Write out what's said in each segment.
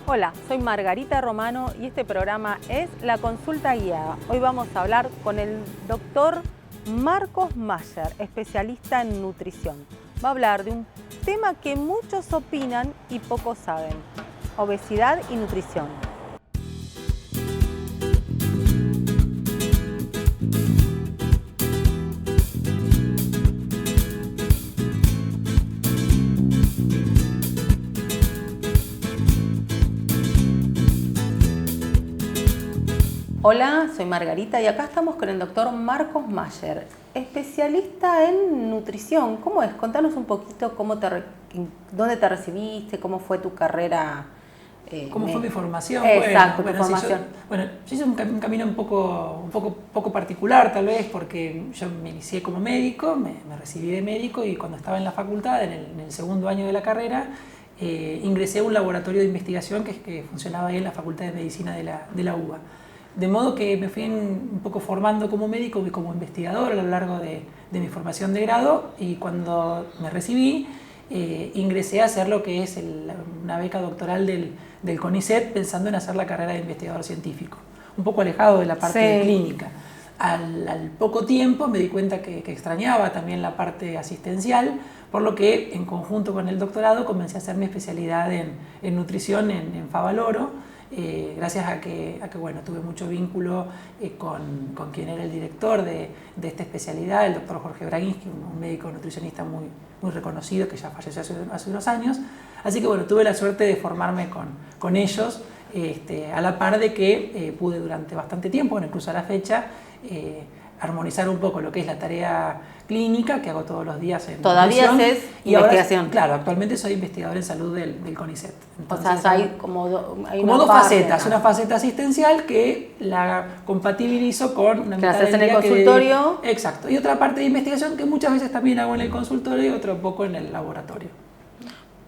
Hola, soy Margarita Romano y este programa es La Consulta Guiada. Hoy vamos a hablar con el doctor Marcos Mayer, especialista en nutrición. Va a hablar de un tema que muchos opinan y pocos saben: obesidad y nutrición. Hola, soy Margarita y acá estamos con el doctor Marcos Mayer, especialista en nutrición. ¿Cómo es? Contanos un poquito dónde te recibiste, cómo fue tu carrera. ¿Cómo fue mi formación? Exacto, bueno, tu formación. Yo hice un camino un poco particular, tal vez, porque yo me inicié como médico, me recibí de médico y cuando estaba en la facultad, en el segundo año de la carrera, ingresé a un laboratorio de investigación que funcionaba ahí en la Facultad de Medicina de la UBA. De modo que me fui un poco formando como médico y como investigador a lo largo de mi formación de grado, y cuando me recibí ingresé a hacer lo que es una beca doctoral del CONICET, pensando en hacer la carrera de investigador científico, un poco alejado de la parte clínica. Al poco tiempo me di cuenta que extrañaba también la parte asistencial, por lo que en conjunto con el doctorado comencé a hacer mi especialidad en nutrición en Favaloro. Gracias a que bueno, tuve mucho vínculo con quien era el director de esta especialidad, el doctor Jorge Braginsky, un médico nutricionista muy reconocido que ya falleció hace unos años. Así que bueno, tuve la suerte de formarme con ellos, a la par de que pude durante bastante tiempo, bueno, incluso a la fecha, armonizar un poco lo que es la tarea clínica que hago todos los días en ¿Todavía haces investigación? Ahora, claro, actualmente soy investigador en salud del CONICET. Entonces, o sea, hay como dos facetas. Una faceta asistencial que la compatibilizo con una mitad haces del en el consultorio. Exacto. Y otra parte de investigación que muchas veces también hago en el consultorio y otro poco en el laboratorio.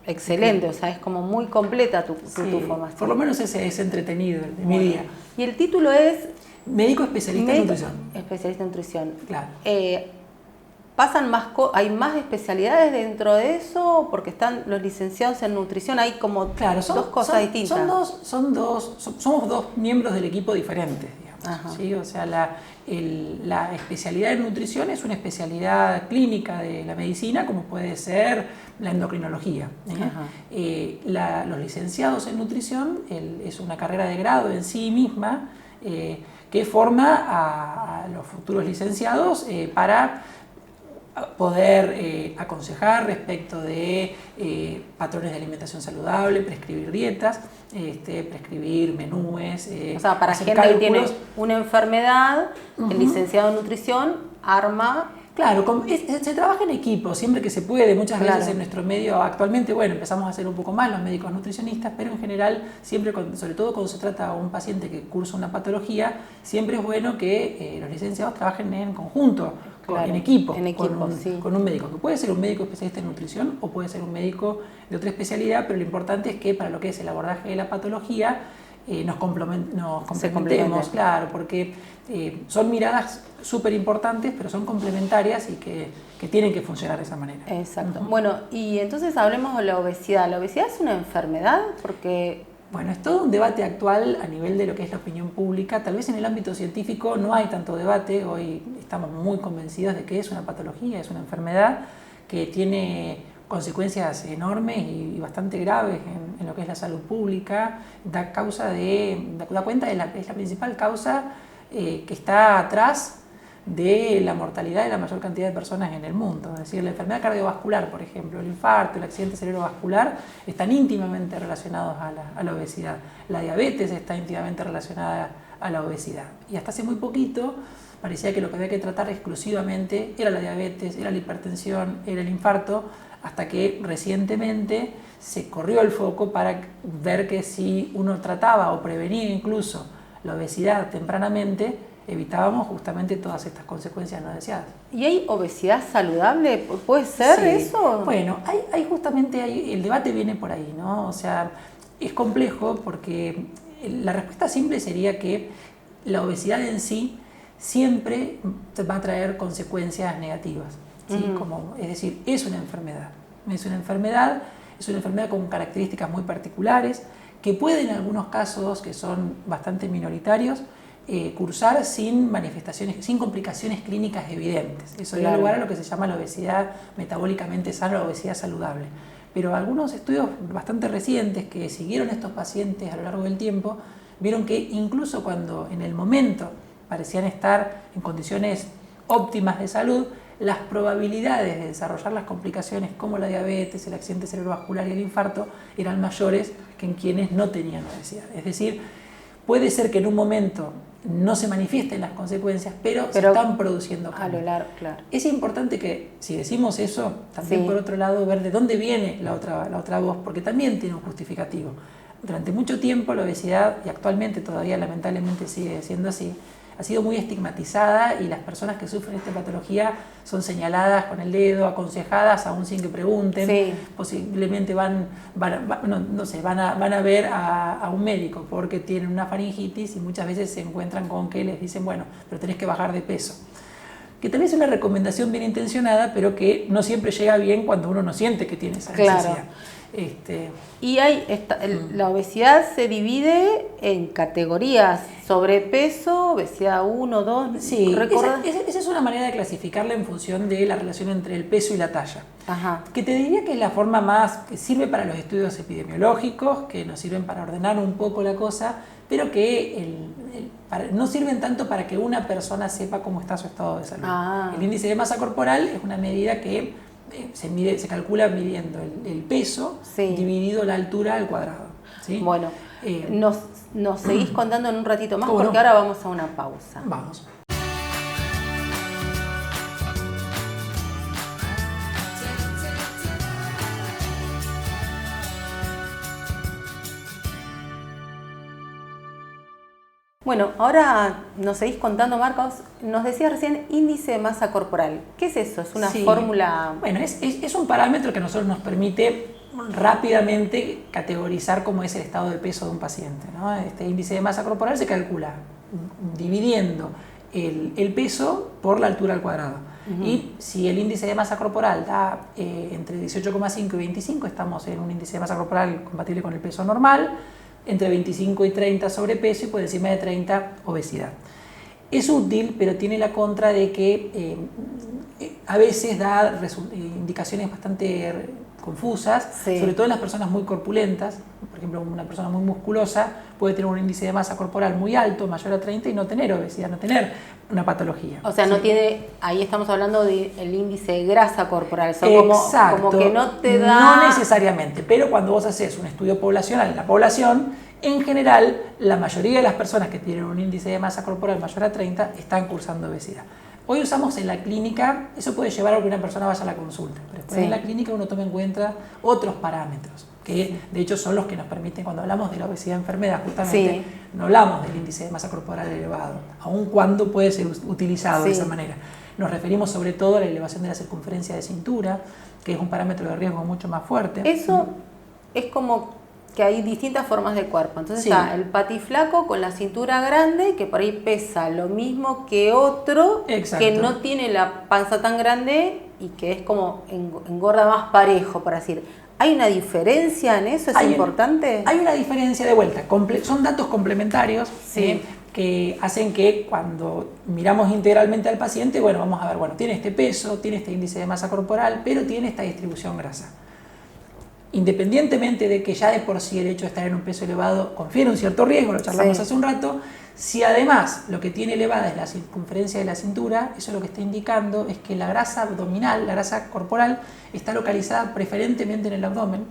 Excelente, o sea, es como muy completa tu formación. Por lo menos es entretenido mi día. Y el título es médico especialista en nutrición. Especialista en nutrición. Claro. ¿Hay más especialidades dentro de eso? Porque están los licenciados en nutrición, hay como dos cosas distintas. Somos dos miembros del equipo diferentes, digamos. ¿Sí? O sea, la especialidad en nutrición es una especialidad clínica de la medicina, como puede ser la endocrinología. Los licenciados en nutrición es una carrera de grado en sí misma, que forma a los futuros licenciados para poder aconsejar respecto de patrones de alimentación saludable, prescribir dietas, prescribir menúes. O sea, para gente que tiene una enfermedad, el licenciado en nutrición arma. Claro, se trabaja en equipo, siempre que se puede. Muchas veces en nuestro medio actualmente, bueno, empezamos a hacer un poco más los médicos nutricionistas, pero en general, siempre, sobre todo cuando se trata de un paciente que cursa una patología, siempre es bueno que los licenciados trabajen en conjunto, en equipo, con un médico, que puede ser un médico especialista en nutrición o puede ser un médico de otra especialidad, pero lo importante es que para lo que es el abordaje de la patología nos complementemos, claro, porque son miradas súper importantes, pero son complementarias y que tienen que funcionar de esa manera. Exacto. Bueno, y entonces hablemos de la obesidad. ¿La obesidad es una enfermedad? Porque bueno, es todo un debate actual a nivel de lo que es la opinión pública. Tal vez en el ámbito científico no hay tanto debate. Hoy estamos muy convencidos de que es una patología, es una enfermedad que tiene consecuencias enormes y bastante graves en lo que es la salud pública. Da cuenta es la principal causa que está atrás de la mortalidad de la mayor cantidad de personas en el mundo. Es decir, la enfermedad cardiovascular, por ejemplo, el infarto, el accidente cerebrovascular, están íntimamente relacionados a la obesidad. La diabetes está íntimamente relacionada a la obesidad. Y hasta hace muy poquito parecía que lo que había que tratar exclusivamente era la diabetes, era la hipertensión, era el infarto, hasta que recientemente se corrió el foco para ver que si uno trataba o prevenía incluso la obesidad tempranamente, evitábamos justamente todas estas consecuencias no deseadas. ¿Y hay obesidad saludable? ¿Puede ser eso? Bueno, el debate viene por ahí, ¿no? O sea, es complejo porque la respuesta simple sería que la obesidad en sí siempre va a traer consecuencias negativas, ¿sí? Es decir, es una enfermedad con características muy particulares que puede en algunos casos, que son bastante minoritarios, cursar sin manifestaciones, sin complicaciones clínicas evidentes. Eso da lugar a lo que se llama la obesidad metabólicamente sana o obesidad saludable. Pero algunos estudios bastante recientes que siguieron a estos pacientes a lo largo del tiempo, vieron que incluso cuando en el momento parecían estar en condiciones óptimas de salud, las probabilidades de desarrollar las complicaciones como la diabetes, el accidente cerebrovascular y el infarto eran mayores que en quienes no tenían obesidad. Es decir, puede ser que en un momento no se manifiesten las consecuencias, pero se están produciendo cambios. A lo largo, claro. Es importante que, si decimos eso, también por otro lado, ver de dónde viene la otra voz, porque también tiene un justificativo. Durante mucho tiempo la obesidad, y actualmente todavía lamentablemente sigue siendo así, ha sido muy estigmatizada y las personas que sufren esta patología son señaladas con el dedo, aconsejadas aún sin que pregunten, posiblemente van a ver a un médico porque tienen una faringitis y muchas veces se encuentran con que les dicen, bueno, pero tenés que bajar de peso. Que tal vez es una recomendación bien intencionada, pero que no siempre llega bien cuando uno no siente que tiene esa necesidad. Y la obesidad se divide en categorías: sobrepeso, obesidad 1, 2. Sí, esa es una manera de clasificarla en función de la relación entre el peso y la talla. Ajá. Que te diría que es la forma más que sirve para los estudios epidemiológicos, que nos sirven para ordenar un poco la cosa, pero que no sirven tanto para que una persona sepa cómo está su estado de salud. El índice de masa corporal es una medida que se calcula midiendo el peso dividido la altura al cuadrado. ¿Sí? Bueno, nos seguís contando en un ratito más porque ahora vamos a una pausa. Vamos. Bueno, ahora nos seguís contando, Marcos. Nos decías recién índice de masa corporal. ¿Qué es eso? ¿Es una fórmula? Bueno, es un parámetro que a nosotros nos permite rápidamente categorizar cómo es el estado de peso de un paciente, ¿no? Este índice de masa corporal se calcula dividiendo el peso por la altura al cuadrado. Y si el índice de masa corporal da entre 18,5 y 25, estamos en un índice de masa corporal compatible con el peso normal. Entre 25 y 30 sobrepeso y por encima de 30 obesidad. Es útil, pero tiene la contra de que a veces da indicaciones bastante confusas, sobre todo en las personas muy corpulentas. Por ejemplo, una persona muy musculosa puede tener un índice de masa corporal muy alto, mayor a 30, y no tener obesidad, no tener una patología. O sea, no tiene, ahí estamos hablando del índice de grasa corporal. Exacto. Como que no te da... No necesariamente, pero cuando vos haces un estudio poblacional en la población, en general, la mayoría de las personas que tienen un índice de masa corporal mayor a 30 están cursando obesidad. Hoy usamos en la clínica, eso puede llevar a que una persona vaya a la consulta, pero después en la clínica uno toma en cuenta otros parámetros, que de hecho son los que nos permiten, cuando hablamos de la obesidad enfermedad, justamente no hablamos del índice de masa corporal elevado, aun cuando puede ser utilizado de esa manera. Nos referimos sobre todo a la elevación de la circunferencia de cintura, que es un parámetro de riesgo mucho más fuerte. Eso es como que hay distintas formas de cuerpo. Entonces está el patiflaco con la cintura grande, que por ahí pesa lo mismo que otro, que no tiene la panza tan grande y que es como engorda más parejo, por decir. ¿Hay una diferencia en eso? ¿Es importante? Hay una diferencia de vuelta. Son datos complementarios que hacen que cuando miramos integralmente al paciente, bueno, vamos a ver, bueno, tiene este peso, tiene este índice de masa corporal, pero tiene esta distribución grasa. Independientemente de que ya de por sí el hecho de estar en un peso elevado confiere un cierto riesgo, lo charlamos hace un rato, si además lo que tiene elevada es la circunferencia de la cintura, eso lo que está indicando es que la grasa abdominal, la grasa corporal, está localizada preferentemente en el abdomen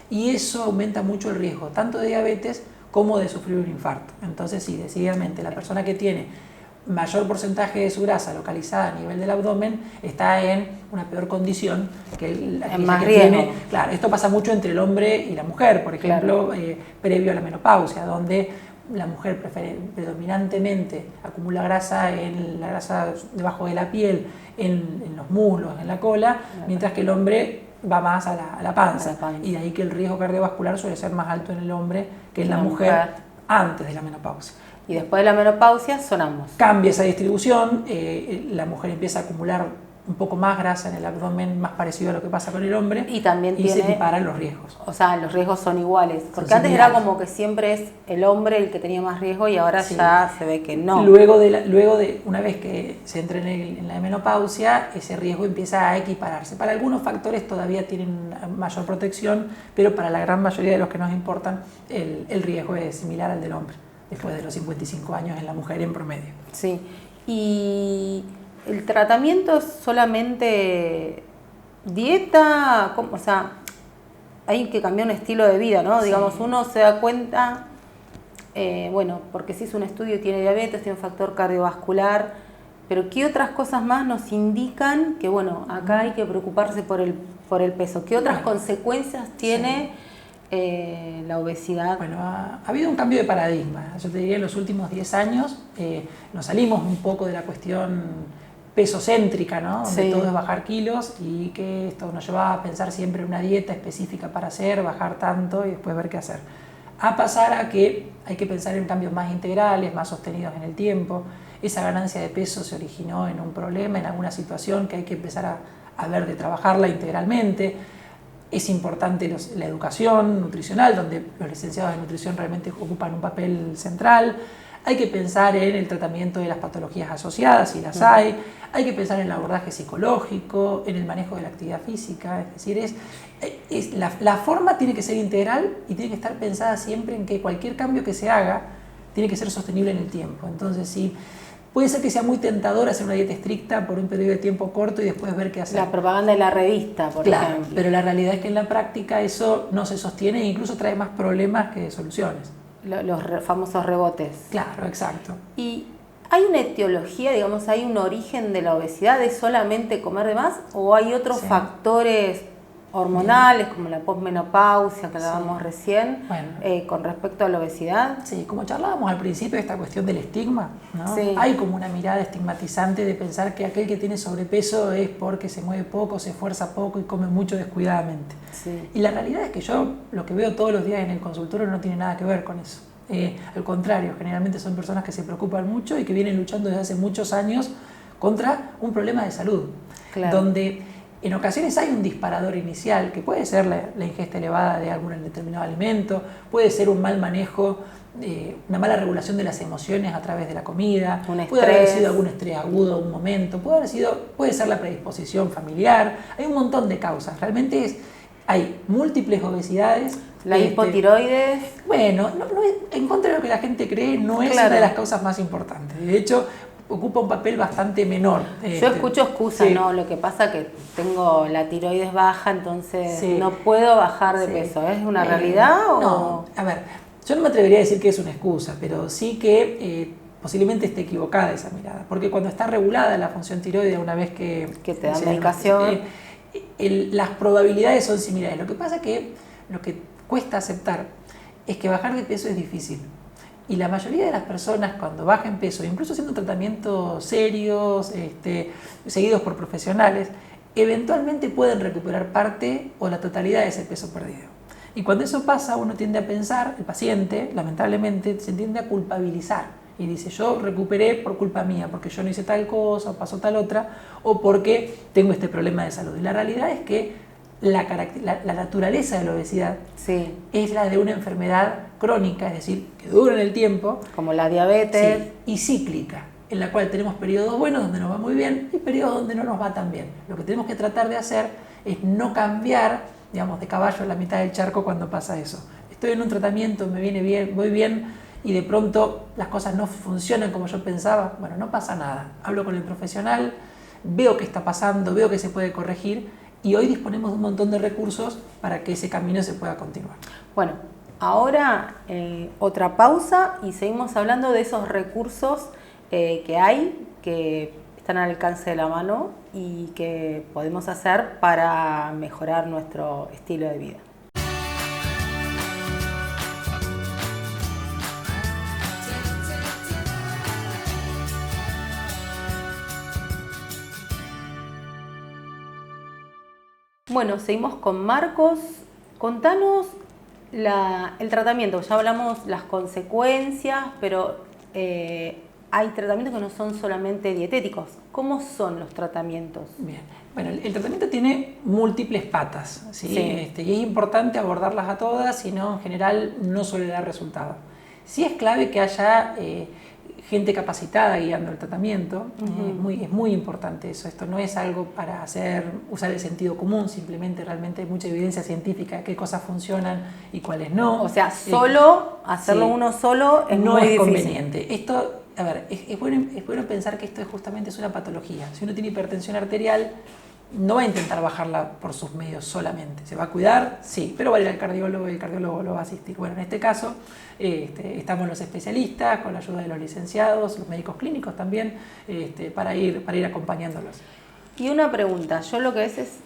y eso aumenta mucho el riesgo, tanto de diabetes como de sufrir un infarto. Entonces sí, decididamente la persona que tiene mayor porcentaje de su grasa localizada a nivel del abdomen está en una peor condición que la que tiene. Claro, esto pasa mucho entre el hombre y la mujer, por ejemplo, previo a la menopausia, donde la mujer predominantemente acumula grasa en la grasa debajo de la piel, en los muslos, en la cola, mientras que el hombre va más a la panza. Y de ahí que el riesgo cardiovascular suele ser más alto en el hombre que en la mujer antes de la menopausia. Y después de la menopausia sonamos. Cambia esa distribución, la mujer empieza a acumular un poco más grasa en el abdomen, más parecido a lo que pasa con el hombre, y también se equiparan los riesgos. O sea, los riesgos son iguales, porque Son antes similares. era como que siempre es el hombre el que tenía más riesgo y ahora ya se ve que no. Luego de una vez que se entra en la menopausia, ese riesgo empieza a equipararse. Para algunos factores todavía tienen mayor protección, pero para la gran mayoría de los que nos importan, el riesgo es similar al del hombre, después de los 55 años en la mujer en promedio. Sí, y el tratamiento es solamente dieta, o sea, hay que cambiar un estilo de vida, ¿no? Sí. Digamos, uno se da cuenta, bueno, porque se hizo un estudio y tiene diabetes, tiene un factor cardiovascular, pero ¿qué otras cosas más nos indican que, bueno, acá hay que preocuparse por el peso? ¿Qué otras consecuencias tiene la obesidad? Bueno, ha habido un cambio de paradigma. Yo te diría en los últimos 10 años nos salimos un poco de la cuestión pesocéntrica, ¿no? Donde Sí. todo es bajar kilos y que esto nos llevaba a pensar siempre en una dieta específica para hacer, bajar tanto y después ver qué hacer. A pasar a que hay que pensar en cambios más integrales, más sostenidos en el tiempo. Esa ganancia de peso se originó en un problema, en alguna situación que hay que empezar a ver de trabajarla integralmente. Es importante la educación nutricional, donde los licenciados de nutrición realmente ocupan un papel central. Hay que pensar en el tratamiento de las patologías asociadas, si las hay. Hay que pensar en el abordaje psicológico, en el manejo de la actividad física. Es decir, la forma tiene que ser integral y tiene que estar pensada siempre en que cualquier cambio que se haga tiene que ser sostenible en el tiempo. Entonces, sí, puede ser que sea muy tentador hacer una dieta estricta por un periodo de tiempo corto y después ver qué hacer. La propaganda de la revista, por ejemplo. Pero la realidad es que en la práctica eso no se sostiene e incluso trae más problemas que soluciones. Los famosos rebotes. Claro, exacto. ¿Y hay una etiología, digamos, hay un origen de la obesidad? ¿Es solamente comer de más o hay otros factores hormonales como la posmenopausia que hablábamos recién con respecto a la obesidad? Sí, como charlábamos al principio, esta cuestión del estigma, ¿no? Sí. Hay como una mirada estigmatizante de pensar que aquel que tiene sobrepeso es porque se mueve poco, se esfuerza poco y come mucho descuidadamente. Sí. Y la realidad es que yo lo que veo todos los días en el consultorio no tiene nada que ver con eso. Al contrario, generalmente son personas que se preocupan mucho y que vienen luchando desde hace muchos años contra un problema de salud, donde en ocasiones hay un disparador inicial, que puede ser la ingesta elevada de algún determinado alimento, puede ser un mal manejo, una mala regulación de las emociones a través de la comida, puede haber sido algún estrés agudo, un momento, puede ser la predisposición familiar, hay un montón de causas, realmente hay múltiples obesidades. ¿La hipotiroides? Bueno, en contra de lo que la gente cree, no es una de las causas más importantes. De hecho, ocupa un papel bastante menor. Yo escucho excusas, ¿no? Lo que pasa es que tengo la tiroides baja, entonces no puedo bajar de peso. ¿Es una realidad o...? No, a ver, yo no me atrevería a decir que es una excusa, pero sí que posiblemente esté equivocada esa mirada. Porque cuando está regulada la función tiroidea, una vez que te dan medicación, las probabilidades son similares. Lo que pasa es que lo que cuesta aceptar es que bajar de peso es difícil. Y la mayoría de las personas cuando bajan peso, incluso haciendo tratamientos serios, seguidos por profesionales, eventualmente pueden recuperar parte o la totalidad de ese peso perdido. Y cuando eso pasa, uno tiende a pensar, el paciente, lamentablemente, se tiende a culpabilizar. Y dice, yo recuperé por culpa mía, porque yo no hice tal cosa, o pasó tal otra, o porque tengo este problema de salud. Y la realidad es que la naturaleza de la obesidad es la de una enfermedad crónica, es decir, que dura en el tiempo. Como la diabetes. Y cíclica, en la cual tenemos periodos buenos donde nos va muy bien y periodos donde no nos va tan bien. Lo que tenemos que tratar de hacer es no cambiar, digamos, de caballo en la mitad del charco cuando pasa eso. Estoy en un tratamiento, me viene bien, voy bien, y de pronto las cosas no funcionan como yo pensaba. Bueno, no pasa nada. Hablo con el profesional, veo qué está pasando, veo que se puede corregir. Y hoy disponemos de un montón de recursos para que ese camino se pueda continuar. Bueno, ahora otra pausa y seguimos hablando de esos recursos que hay, que están al alcance de la mano y que podemos hacer para mejorar nuestro estilo de vida. Bueno, seguimos con Marcos. Contanos el tratamiento. Ya hablamos las consecuencias, pero hay tratamientos que no son solamente dietéticos. ¿Cómo son los tratamientos? Bien. Bueno, el tratamiento tiene múltiples patas, ¿sí? Y es importante abordarlas a todas, si no, en general no suele dar resultado. Sí es clave que haya gente capacitada guiando el tratamiento, es muy importante eso. Esto no es algo para usar el sentido común, simplemente realmente hay mucha evidencia científica de qué cosas funcionan y cuáles no. O sea, hacerlo uno solo es no muy es difícil. conveniente. Esto, a ver, es bueno pensar que esto justamente es una patología. Si uno tiene hipertensión arterial, no va a intentar bajarla por sus medios solamente. ¿Se va a cuidar? Sí, pero va a ir al cardiólogo y el cardiólogo lo va a asistir. Bueno, en este caso estamos los especialistas, con la ayuda de los licenciados, los médicos clínicos también, para ir acompañándolos. Y una pregunta, yo lo que es,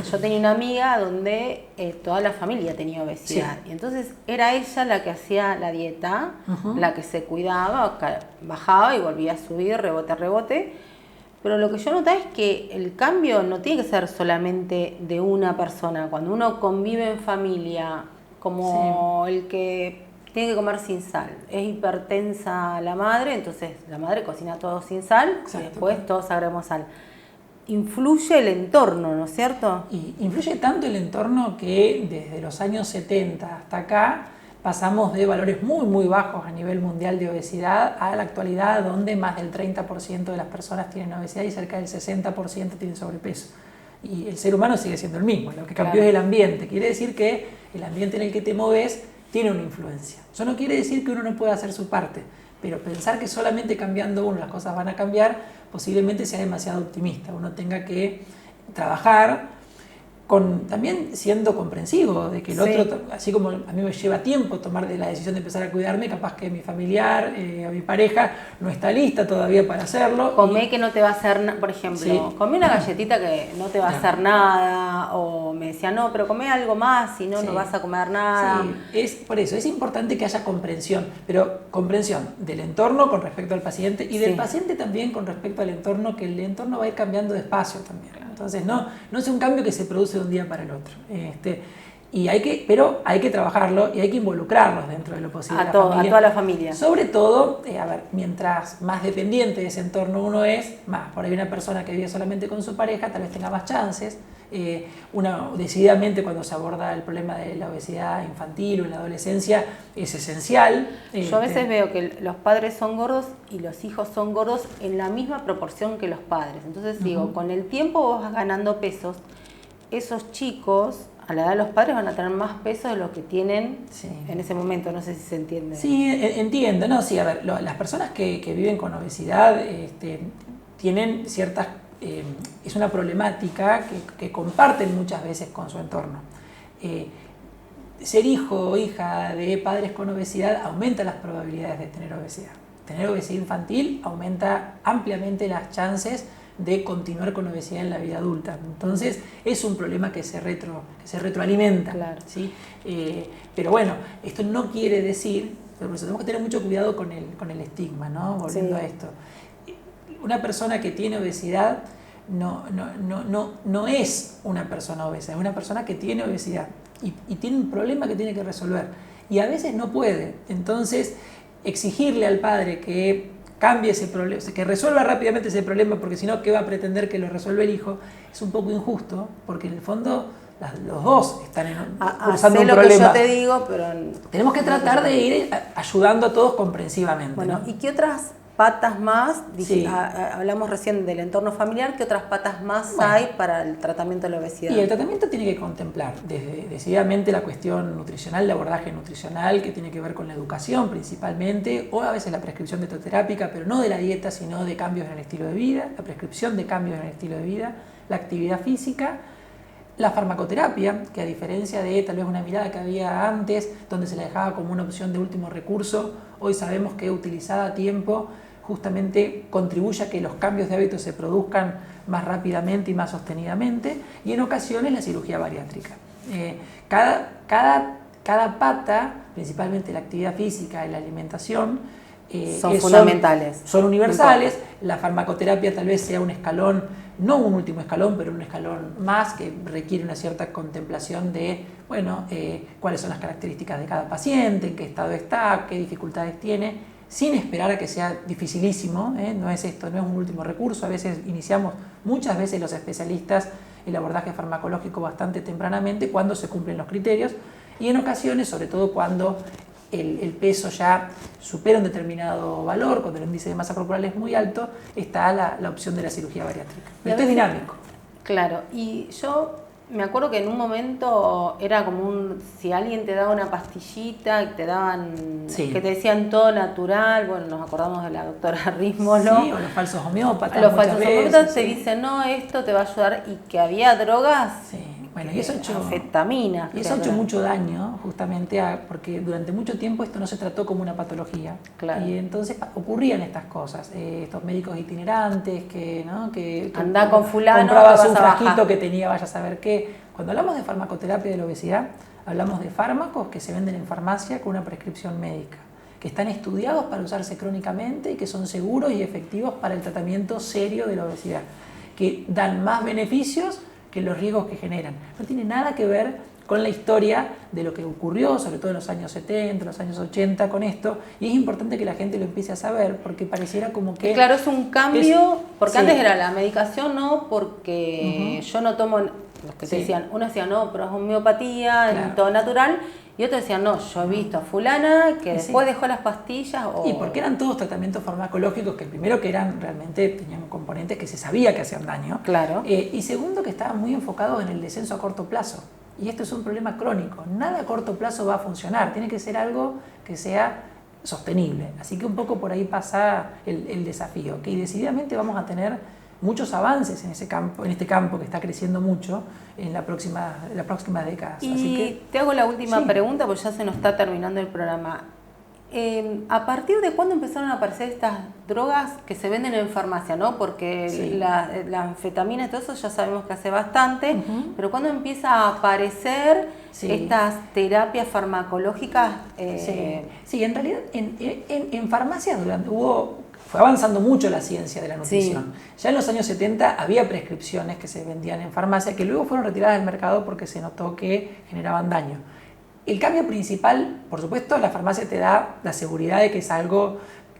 yo tenía una amiga donde toda la familia tenía obesidad, sí. Y entonces era ella la que hacía la dieta, la que se cuidaba, bajaba y volvía a subir, rebote a rebote. Pero lo que yo notaba es que el cambio no tiene que ser solamente de una persona. Cuando uno convive en familia, como el que tiene que comer sin sal, es hipertensa la madre, entonces la madre cocina todo sin sal. Exacto. Y después todos agregamos sal. Influye el entorno, ¿no es cierto? Y influye tanto el entorno que desde los años 70 hasta acá pasamos de valores muy bajos a nivel mundial de obesidad a la actualidad, donde más del 30% de las personas tienen obesidad y cerca del 60% tienen sobrepeso. Y el ser humano sigue siendo el mismo, lo que cambió es el ambiente. Quiere decir que el ambiente en el que te moves tiene una influencia. Eso no quiere decir que uno no pueda hacer su parte, pero pensar que solamente cambiando uno las cosas van a cambiar posiblemente sea demasiado optimista. Uno tenga que trabajar también siendo comprensivo de que el otro, así como a mí me lleva tiempo tomar la decisión de empezar a cuidarme, capaz que mi familiar o mi pareja no está lista todavía para hacerlo. Comé que no te va a hacer nada, por ejemplo, comé una galletita que no te va a hacer nada, o me decía, no, pero comé algo más, si no, no vas a comer nada. Sí, por eso es importante que haya comprensión, pero comprensión del entorno con respecto al paciente y del paciente también con respecto al entorno, que el entorno va a ir cambiando despacio también. Entonces no es un cambio que se produce de un día para el otro. Pero hay que trabajarlo y hay que involucrarlos dentro de lo posible. A toda la familia. Sobre todo, mientras más dependiente de ese entorno uno es, más. Por ahí una persona que vive solamente con su pareja tal vez tenga más chances. Decididamente cuando se aborda el problema de la obesidad infantil o en la adolescencia es esencial. Yo a veces veo que los padres son gordos y los hijos son gordos en la misma proporción que los padres. Entonces digo, con el tiempo vos vas ganando pesos, esos chicos a la edad de los padres van a tener más peso de lo que tienen en ese momento. No sé si se entiende. Sí, entiendo. No, sí, las personas que viven con obesidad tienen ciertas... es una problemática que comparten muchas veces con su entorno. Ser hijo o hija de padres con obesidad aumenta las probabilidades de tener obesidad. Tener obesidad infantil aumenta ampliamente las chances de continuar con obesidad en la vida adulta. Entonces es un problema que se retroalimenta. Claro. ¿Sí? Pero bueno, esto no quiere decir, por eso tenemos que tener mucho cuidado con el estigma, ¿no? Volviendo a esto. Una persona que tiene obesidad no es una persona obesa, es una persona que tiene obesidad y tiene un problema que tiene que resolver y a veces no puede. Entonces exigirle al padre que cambie ese problema, que resuelva rápidamente ese problema, porque si no, ¿qué va a pretender que lo resuelva el hijo? Es un poco injusto, porque en el fondo los dos están cursando un problema. Sé lo que yo te digo, pero... Tenemos que tratar de ir ayudando a todos comprensivamente. Bueno, ¿no? ¿Y qué otras patas más? Hablamos recién del entorno familiar, ¿qué otras patas más hay para el tratamiento de la obesidad? Y el tratamiento tiene que contemplar decididamente la cuestión nutricional, el abordaje nutricional, que tiene que ver con la educación principalmente, o a veces la prescripción detoterápica, pero no de la dieta, sino de cambios en el estilo de vida, la prescripción de cambios en el estilo de vida, la actividad física, la farmacoterapia, que a diferencia de tal vez una mirada que había antes, donde se la dejaba como una opción de último recurso, hoy sabemos que utilizada a tiempo justamente contribuye a que los cambios de hábitos se produzcan más rápidamente y más sostenidamente, y en ocasiones la cirugía bariátrica. Cada pata, principalmente la actividad física y la alimentación, son fundamentales. Son universales. La farmacoterapia tal vez sea un escalón, no un último escalón, pero un escalón más que requiere una cierta contemplación de, cuáles son las características de cada paciente, en qué estado está, qué dificultades tiene. sin esperar a que sea dificilísimo, no es esto, no es un último recurso. A veces iniciamos, muchas veces los especialistas, el abordaje farmacológico bastante tempranamente cuando se cumplen los criterios, y en ocasiones, sobre todo cuando el peso ya supera un determinado valor, cuando el índice de masa corporal es muy alto, está la opción de la cirugía bariátrica. Esto es dinámico. Claro, y yo me acuerdo que en un momento era como si alguien te daba una pastillita y te daban, que te decían todo natural, bueno, nos acordamos de la doctora Rismolo. Sí, o los falsos homeópatas. Los falsos homeópatas te dicen, no, esto te va a ayudar, y que había drogas. Sí. Bueno, y eso ha hecho, anfetamina. Y eso ha hecho mucho daño, justamente porque durante mucho tiempo esto no se trató como una patología. Claro. Y entonces ocurrían estas cosas, estos médicos itinerantes que andá con fulano, comprabas un frasquito que tenía vaya a saber qué. Cuando hablamos de farmacoterapia de la obesidad, hablamos de fármacos que se venden en farmacia con una prescripción médica, que están estudiados para usarse crónicamente y que son seguros y efectivos para el tratamiento serio de la obesidad, que dan más beneficios que los riesgos que generan. No tiene nada que ver con la historia de lo que ocurrió, sobre todo en los años 70, los años 80 con esto, y es importante que la gente lo empiece a saber, porque pareciera como que... Claro, es un cambio, porque antes era la medicación, no, porque yo no tomo, los que te decían, uno decía, no, pero es homeopatía, todo natural, y otro decía, no, yo he visto a fulana que después dejó las pastillas. Y porque eran todos tratamientos farmacológicos que primero que realmente tenían componentes que se sabía que hacían daño. Claro. Y segundo que estaban muy enfocados en el descenso a corto plazo. Y esto es un problema crónico. Nada a corto plazo va a funcionar. Tiene que ser algo que sea sostenible. Así que un poco por ahí pasa el desafío. Que decididamente vamos a tener muchos avances en este campo que está creciendo mucho en las próximas décadas. Y así que, te hago la última pregunta, porque ya se nos está terminando el programa. ¿A partir de cuándo empezaron a aparecer estas drogas que se venden en farmacia, no? Porque la anfetamina y todo eso ya sabemos que hace bastante, pero ¿cuándo empieza a aparecer estas terapias farmacológicas? Sí, en realidad en farmacia fue avanzando mucho la ciencia de la nutrición. Ya en los años 70 había prescripciones que se vendían en farmacia que luego fueron retiradas del mercado porque se notó que generaban daño. El cambio principal, por supuesto, la farmacia te da la seguridad de que es algo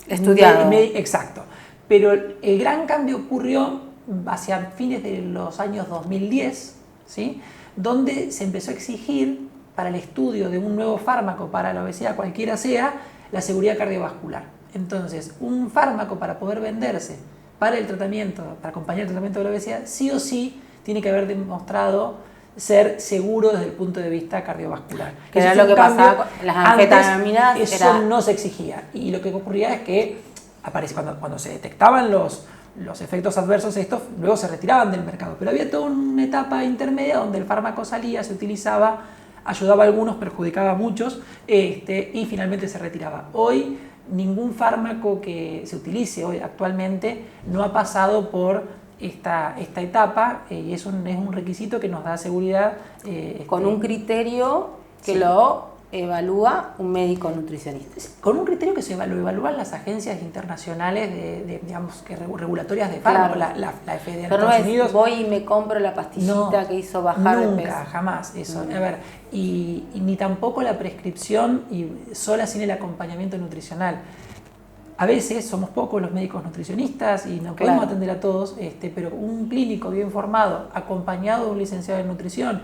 estudiado. Exacto. Pero el gran cambio ocurrió hacia fines de los años 2010, ¿sí? Donde se empezó a exigir para el estudio de un nuevo fármaco para la obesidad, cualquiera sea, la seguridad cardiovascular. Entonces, un fármaco para poder venderse para el tratamiento, para acompañar el tratamiento de la obesidad, sí o sí tiene que haber demostrado ser seguro desde el punto de vista cardiovascular. Que era lo que pasaba con las anfetaminas. Eso no se exigía. Y lo que ocurría es que cuando se detectaban los efectos adversos, estos luego se retiraban del mercado. Pero había toda una etapa intermedia donde el fármaco salía, se utilizaba, ayudaba a algunos, perjudicaba a muchos, y finalmente se retiraba. Hoy, ningún fármaco que se utilice hoy actualmente no ha pasado por esta etapa, y es un requisito que nos da seguridad. Con un criterio que lo evalúa un médico nutricionista. Con un criterio que lo evalúan las agencias internacionales digamos, regulatorias de fármacos, la FDA de Estados Unidos. Voy y me compro la pastillita que hizo bajar el peso. Nunca, jamás eso. A ver, y ni tampoco la prescripción sola sin el acompañamiento nutricional. A veces somos pocos los médicos nutricionistas y no podemos atender a todos, pero un clínico bien formado, acompañado de un licenciado en nutrición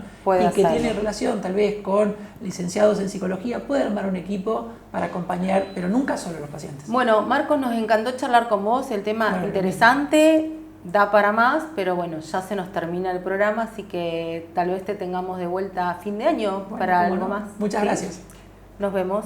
que tiene relación tal vez con licenciados en psicología, puede armar un equipo para acompañar, pero nunca solo a los pacientes. Bueno, Marcos, nos encantó charlar con vos, el tema interesante, da para más, pero bueno, ya se nos termina el programa, así que tal vez te tengamos de vuelta a fin de año para algo más. Muchas gracias. Nos vemos.